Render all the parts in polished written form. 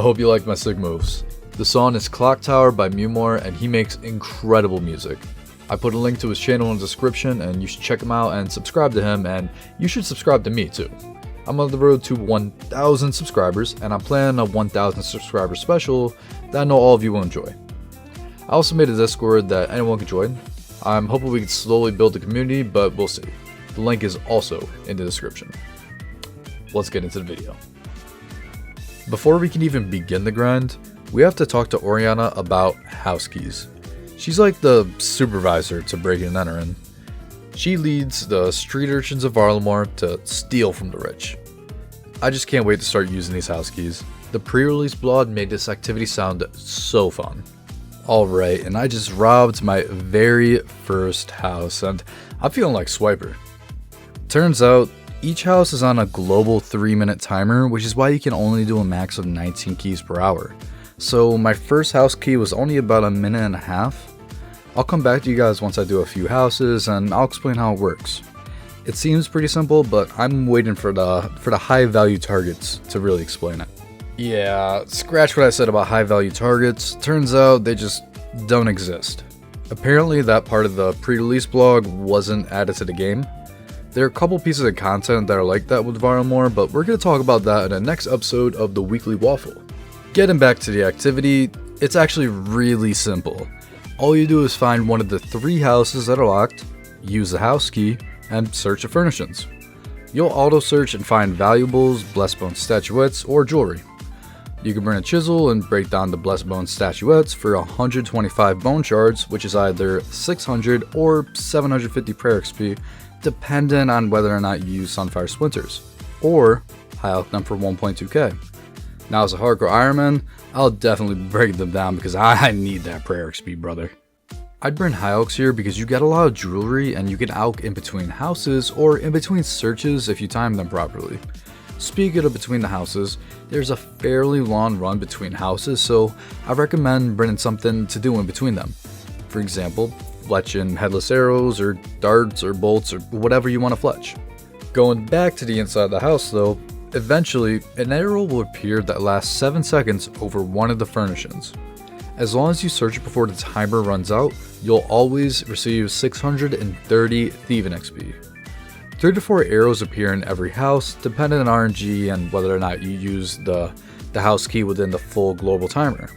hope you like my sick moves. The song is Clock Tower by Mewmore, and he makes incredible music. I put a link to his channel in the description, and you should check him out and subscribe to him, and you should subscribe to me too. I'm on the road to 1,000 subscribers, and I'm planning a 1,000 subscriber special that I know all of you will enjoy. I also made a Discord that anyone can join. I'm hoping we can slowly build a community, but we'll see. The link is also in the description. Let's get into the video. Before we can even begin the grind, we have to talk to Oriana about house keys. She's like the supervisor to breaking and entering. She leads the street urchins of Varlamore to steal from the rich. I just can't wait to start using these house keys. The pre-release blog made this activity sound so fun. Alright, and I just robbed my very first house, and I'm feeling like Swiper. Turns out, each house is on a global 3-minute timer, which is why you can only do a max of 19 keys per hour. So my first house key was only about a minute and a half. I'll come back to you guys once I do a few houses, and I'll explain how it works. It seems pretty simple, but I'm waiting for the high value targets to really explain it. Yeah, scratch what I said about high value targets. Turns out they just don't exist. Apparently that part of the pre-release blog wasn't added to the game. There are a couple pieces of content that are like that with Varlamore, but we're going to talk about that in the next episode of the Weekly Waffle. Getting back to the activity, it's actually really simple. All you do is find one of the 3 houses that are locked, use the house key, and search the furnishings. You'll auto search and find valuables, blessed bone statuettes, or jewelry. You can bring a chisel and break down the blessed bone statuettes for 125 bone shards, which is either 600 or 750 prayer XP, depending on whether or not you use Sunfire Splinters, or high elk them for 1.2k. Now as a hardcore Ironman, I'll definitely break them down because I need that prayer XP, brother. I'd bring high elks here because you get a lot of jewelry and you can elk in between houses or in between searches if you time them properly. Speaking of between the houses, there's a fairly long run between houses, so I recommend bringing something to do in between them. For example, fletching headless arrows or darts or bolts or whatever you want to fletch. Going back to the inside of the house though, eventually an arrow will appear that lasts 7 seconds over one of the furnishings. As long as you search it before the timer runs out, you'll always receive 630 thieving XP. 3 to 4 arrows appear in every house, depending on RNG and whether or not you use the house key within the full global timer.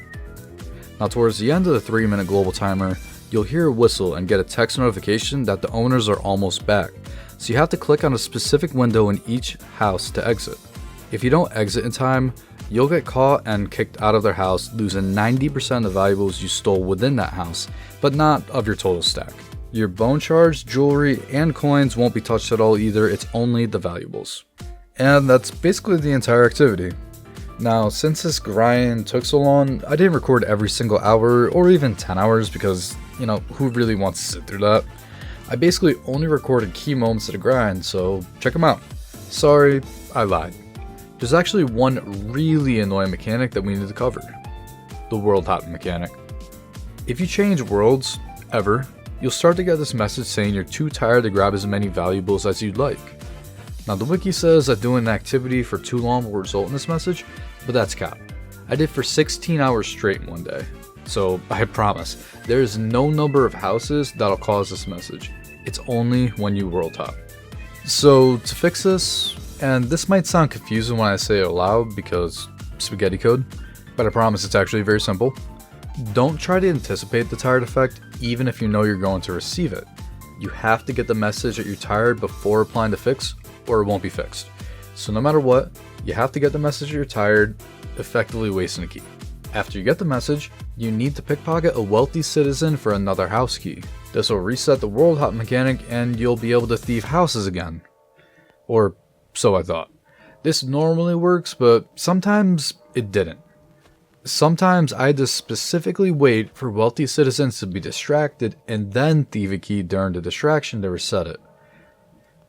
Now towards the end of the 3-minute global timer, you'll hear a whistle and get a text notification that the owners are almost back, so you have to click on a specific window in each house to exit. If you don't exit in time, you'll get caught and kicked out of their house, losing 90% of the valuables you stole within that house, but not of your total stack. Your bone shards, jewelry, and coins won't be touched at all either, it's only the valuables. And that's basically the entire activity. Now, since this grind took so long, I didn't record every single hour or even 10 hours because, who really wants to sit through that? I basically only recorded key moments of the grind, so check them out. Sorry, I lied. There's actually one really annoying mechanic that we need to cover. The world hopping mechanic. If you change worlds, ever, you'll start to get this message saying you're too tired to grab as many valuables as you'd like. Now the wiki says that doing an activity for too long will result in this message, but that's cap. I did for 16 hours straight in one day. So I promise, there is no number of houses that'll cause this message. It's only when you world hop. So to fix this, and this might sound confusing when I say it aloud because spaghetti code, but I promise it's actually very simple. Don't try to anticipate the tired effect even if you know you're going to receive it. You have to get the message that you're tired before applying the fix or it won't be fixed. So no matter what, you have to get the message that you're tired, effectively wasting a key. After you get the message, you need to pickpocket a wealthy citizen for another house key. This will reset the world hop mechanic and you'll be able to thieve houses again. Or so I thought. This normally works, but sometimes it didn't. Sometimes I had to specifically wait for wealthy citizens to be distracted and then thieve a key during the distraction to reset it.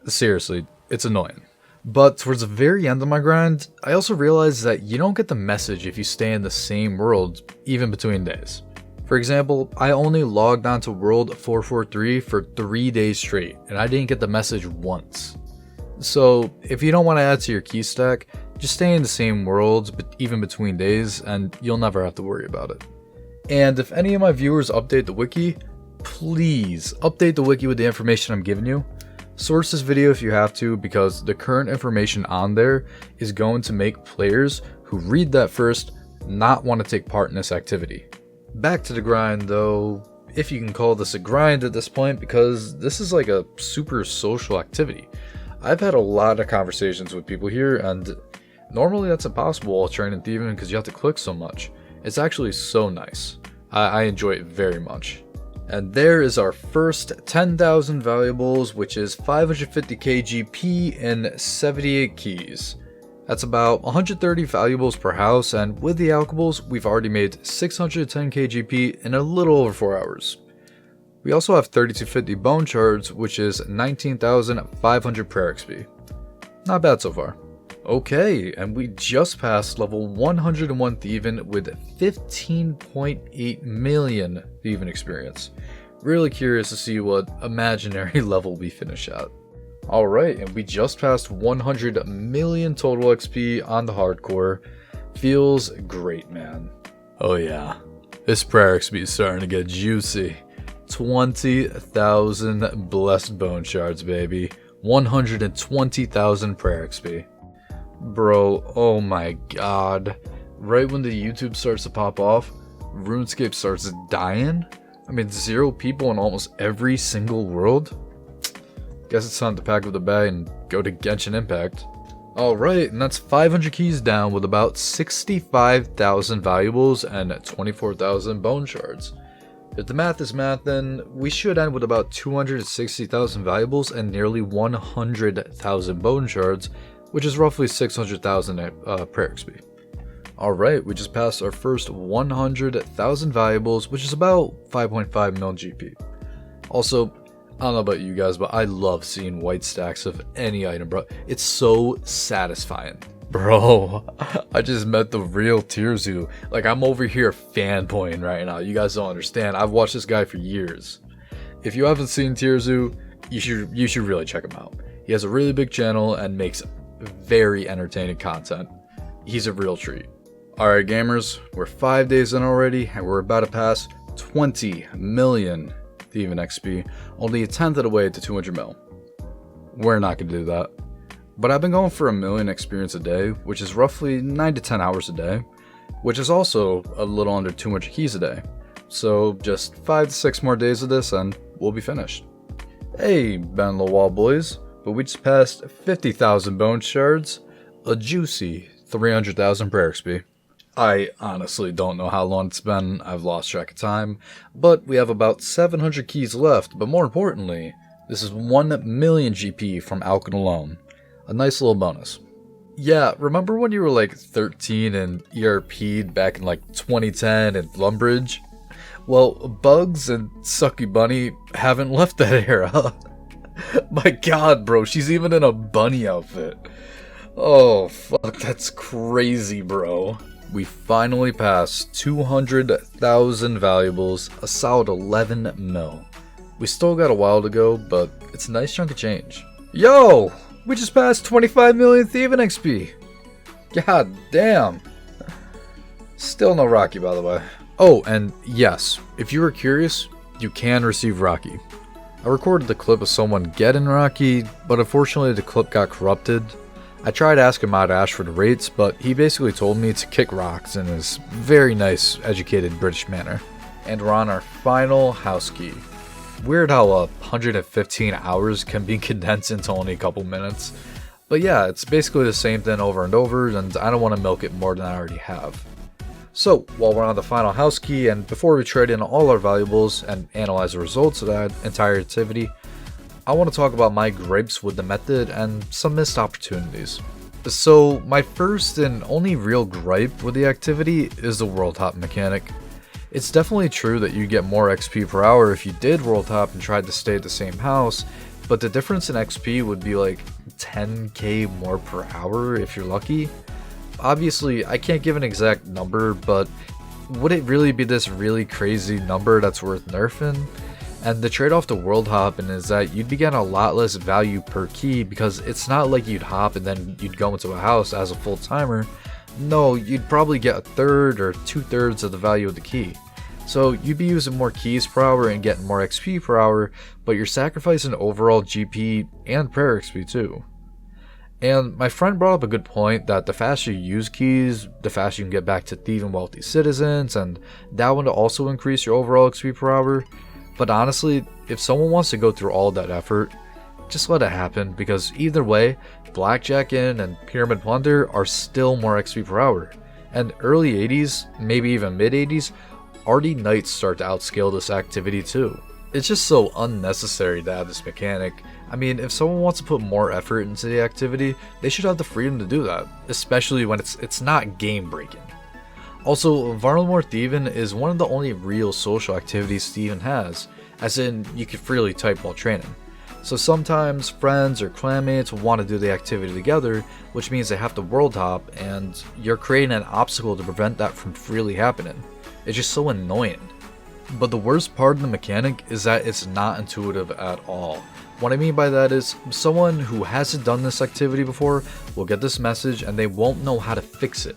Seriously, it's annoying. But towards the very end of my grind, I also realized that you don't get the message if you stay in the same world, even between days. For example, I only logged onto world 443 for 3 days straight, and I didn't get the message once. So if you don't want to add to your key stack, Just stay in the same worlds, but even between days, and you'll never have to worry about it. And if any of my viewers update the wiki, please update the wiki with the information I'm giving you. Source this video if you have to, because the current information on there is going to make players who read that first not want to take part in this activity. Back to the grind though, if you can call this a grind at this point, because this is like a super social activity. I've had a lot of conversations with people here, and normally that's impossible while training thieving because you have to click so much. It's actually so nice. I enjoy it very much. And there is our first 10,000 valuables, which is 550 KGP and 78 keys. That's about 130 valuables per house, and with the alchables, we've already made 610 KGP in a little over 4 hours. We also have 3250 bone shards, which is 19,500 prayer XP. Not bad so far. Okay, and we just passed level 101 thieving with 15.8 million thieving experience. Really curious to see what imaginary level we finish at. Alright, and we just passed 100 million total XP on the hardcore. Feels great, man. Oh yeah, this prayer XP is starting to get juicy. 20,000 blessed bone shards, baby. 120,000 prayer XP. Bro, oh my god. Right when the YouTube starts to pop off, RuneScape starts dying? I mean, 0 people in almost every single world? Guess it's time to pack up the bag and go to Genshin Impact. Alright, and that's 500 keys down with about 65,000 valuables and 24,000 bone shards. If the math is math, then we should end with about 260,000 valuables and nearly 100,000 bone shards, which is roughly 600,000 prayer XP. Alright, we just passed our first 100,000 valuables, which is about 5.5 mil GP. Also, I don't know about you guys, but I love seeing white stacks of any item, bro. It's so satisfying. Bro, I just met the real Tirzu. Like, I'm over here fanboying right now. You guys don't understand. I've watched this guy for years. If you haven't seen Tirzu, you should really check him out. He has a really big channel and makes very entertaining content. He's a real treat. Alright gamers, we're 5 days in already and we're about to pass 20 million thieving XP, only a tenth of the way to 200 mil. We're not gonna do that. But I've been going for 1 million experience a day, which is roughly 9 to 10 hours a day, which is also a little under 200 keys a day. So just 5 to 6 more days of this and we'll be finished. Hey Ben Lawal boys, but we just passed 50,000 bone shards, a juicy 300,000 prayer XP. I honestly don't know how long it's been, I've lost track of time, but we have about 700 keys left, but more importantly, this is 1 million GP from Alkin alone. A nice little bonus. Yeah, remember when you were like 13 and ERP'd back in like 2010 in Lumbridge? Well, Bugs and Sucky Bunny haven't left that era. My god, bro, she's even in a bunny outfit. Oh, fuck, that's crazy, bro. We finally passed 200,000 valuables, a solid 11 mil. We still got a while to go, but it's a nice chunk of change. Yo! We just passed 25 million thieving XP. God damn. Still no Rocky, by the way. Oh, and yes, if you were curious, you can receive Rocky. I recorded the clip of someone getting Rocky, but unfortunately the clip got corrupted. I tried asking Mod Ash for the rates, but he basically told me to kick rocks in his very nice, educated British manner. And we're on our final house key. Weird how 115 hours can be condensed into only a couple minutes. But yeah, it's basically the same thing over and over, and I don't want to milk it more than I already have. So, while we're on the final house key, and before we trade in all our valuables and analyze the results of that entire activity, I want to talk about my gripes with the method and some missed opportunities. So, my first and only real gripe with the activity is the world hop mechanic. It's definitely true that you get more XP per hour if you did world hop and tried to stay at the same house, but the difference in XP would be like 10k more per hour if you're lucky. Obviously, I can't give an exact number, but would it really be this really crazy number that's worth nerfing? And the trade-off to world hopping is that you'd be getting a lot less value per key, because it's not like you'd hop and then you'd go into a house as a full timer. No, you'd probably get a third or 2/3 of the value of the key. So you'd be using more keys per hour and getting more XP per hour, but you're sacrificing overall GP and prayer XP too. And my friend brought up a good point that the faster you use keys, the faster you can get back to thieving wealthy citizens, and that would also increase your overall XP per hour. But honestly, if someone wants to go through all that effort, just let it happen, because either way, Blackjack Inn and Pyramid Plunder are still more XP per hour. And early 80s, maybe even mid 80s, Arty Knights start to outscale this activity too. It's just so unnecessary to add this mechanic. I mean, if someone wants to put more effort into the activity, they should have the freedom to do that, especially when it's not game breaking. Also, Varlamore thieving is one of the only real social activities thieving has, as in you can freely type while training. So sometimes friends or clanmates want to do the activity together, which means they have to world hop, and you're creating an obstacle to prevent that from freely happening. It's just so annoying. But the worst part of the mechanic is that it's not intuitive at all. What I mean by that is, someone who hasn't done this activity before will get this message and they won't know how to fix it.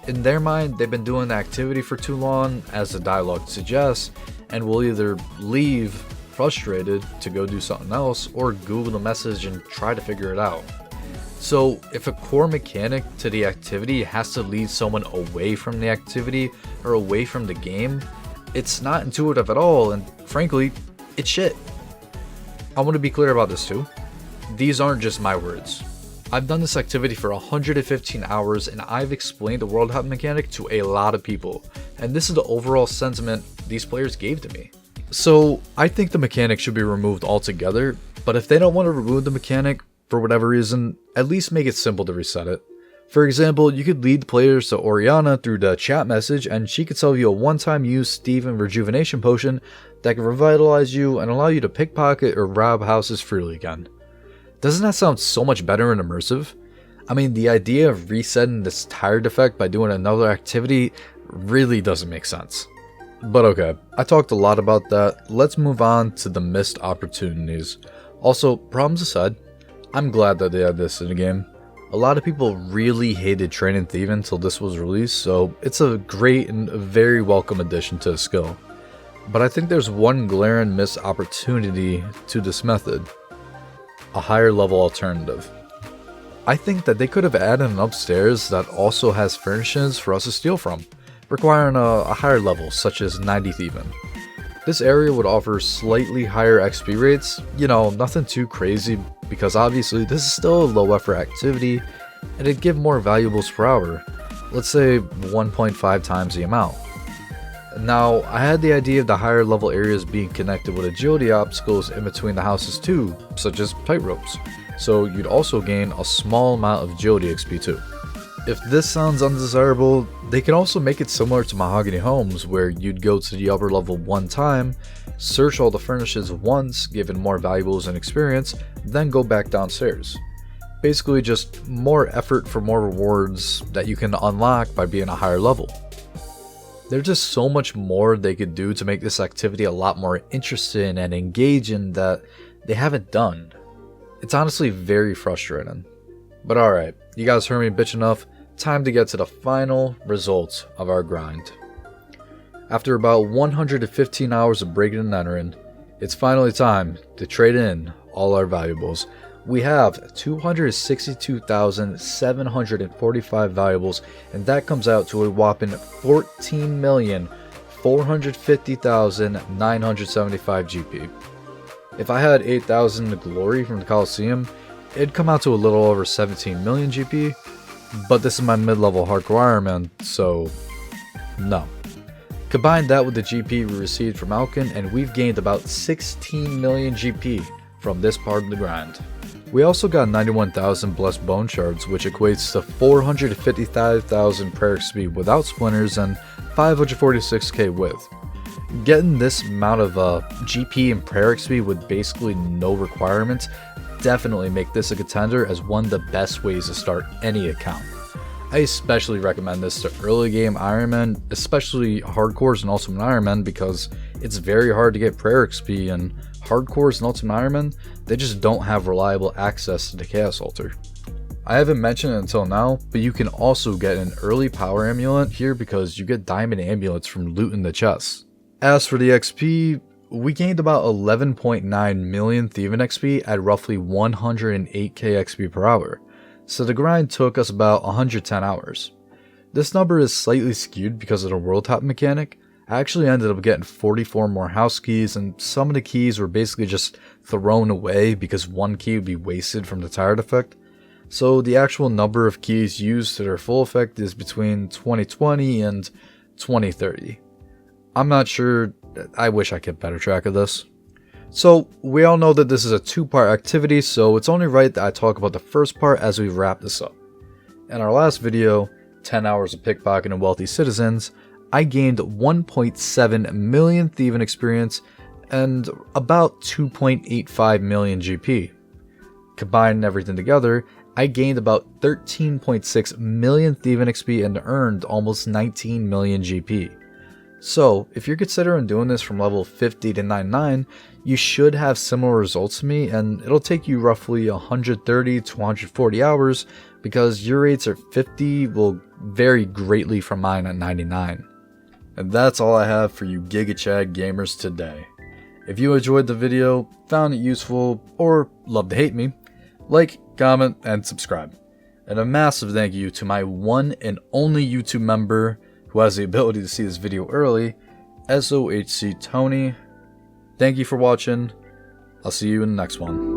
In their mind, they've been doing the activity for too long, as the dialogue suggests, and will either leave frustrated to go do something else, or Google the message and try to figure it out. So if a core mechanic to the activity has to lead someone away from the activity or away from the game, it's not intuitive at all, and frankly, it's shit. I want to be clear about this too. These aren't just my words. I've done this activity for 115 hours and I've explained the world hop mechanic to a lot of people, and this is the overall sentiment these players gave to me. So I think the mechanic should be removed altogether, but if they don't want to remove the mechanic for whatever reason, at least make it simple to reset it. For example, you could lead players to Oriana through the chat message and she could sell you a one-time use thieving rejuvenation potion that can revitalize you and allow you to pickpocket or rob houses freely again. Doesn't that sound so much better and immersive? I mean, the idea of resetting this tired effect by doing another activity really doesn't make sense. But okay, I talked a lot about that. Let's move on to the missed opportunities. Also, problems aside, I'm glad that they had this in the game. A lot of people really hated training thieving until this was released, so it's a great and a very welcome addition to the skill. But I think there's one glaring missed opportunity to this method: a higher level alternative. I think that they could have added an upstairs that also has furnishings for us to steal from, requiring a higher level such as 90 thieving. This area would offer slightly higher XP rates, nothing too crazy, because obviously this is still a low effort activity, and it'd give more valuables per hour, let's say 1.5 times the amount. Now, I had the idea of the higher level areas being connected with agility obstacles in between the houses too, such as tightropes, so you'd also gain a small amount of agility XP too. If this sounds undesirable, they can also make it similar to Mahogany Homes, where you'd go to the upper level one time, search all the furnishings once, given more valuables and experience, then go back downstairs. Basically just more effort for more rewards that you can unlock by being a higher level. There's just so much more they could do to make this activity a lot more interesting and engaging that they haven't done. It's honestly very frustrating. But alright, you guys heard me bitch enough. Time to get to the final results of our grind. After about 115 hours of breaking and entering, it's finally time to trade in all our valuables. We have 262,745 valuables, and that comes out to a whopping 14,450,975 GP. If I had 8,000 glory from the Coliseum, it'd come out to a little over 17 million GP, but this is my mid-level hardcore Iron Man, so no. Combine that with the GP we received from Alkin, and we've gained about 16 million GP from this part of the grind. We also got 91,000 blessed bone shards, which equates to 455,000 prayer XP without splinters and 546k with. Getting this amount of GP and prayer XP with basically no requirements definitely make this a contender as one of the best ways to start any account. I especially recommend this to early game Ironman, especially hardcores and Ultimate Ironman, because it's very hard to get prayer XP, and hardcores and Ultimate Ironman, they just don't have reliable access to the Chaos Altar. I haven't mentioned it until now, but you can also get an early power amulet here because you get diamond amulets from looting the chests. As for the XP, we gained about 11.9 million thieving XP at roughly 108k XP per hour, so the grind took us about 110 hours. This number is slightly skewed because of the world top mechanic. I actually ended up getting 44 more house keys, and some of the keys were basically just thrown away because one key would be wasted from the tired effect. So the actual number of keys used to their full effect is between 2020 and 2030. I'm not sure, I wish I kept better track of this. So we all know that this is a two-part activity, so it's only right that I talk about the first part as we wrap this up. In our last video, 10 hours of pickpocketing wealthy citizens, I gained 1.7 million thieving experience and about 2.85 million GP. Combining everything together, I gained about 13.6 million thieving XP and earned almost 19 million GP. So, if you're considering doing this from level 50 to 99, you should have similar results to me, and it'll take you roughly 130 to 140 hours because your rates at 50 will vary greatly from mine at 99. And that's all I have for you GigaChad gamers today. If you enjoyed the video, found it useful, or love to hate me, like, comment, and subscribe. And a massive thank you to my one and only YouTube member who has the ability to see this video early, SOHC Tony. Thank you for watching. I'll see you in the next one.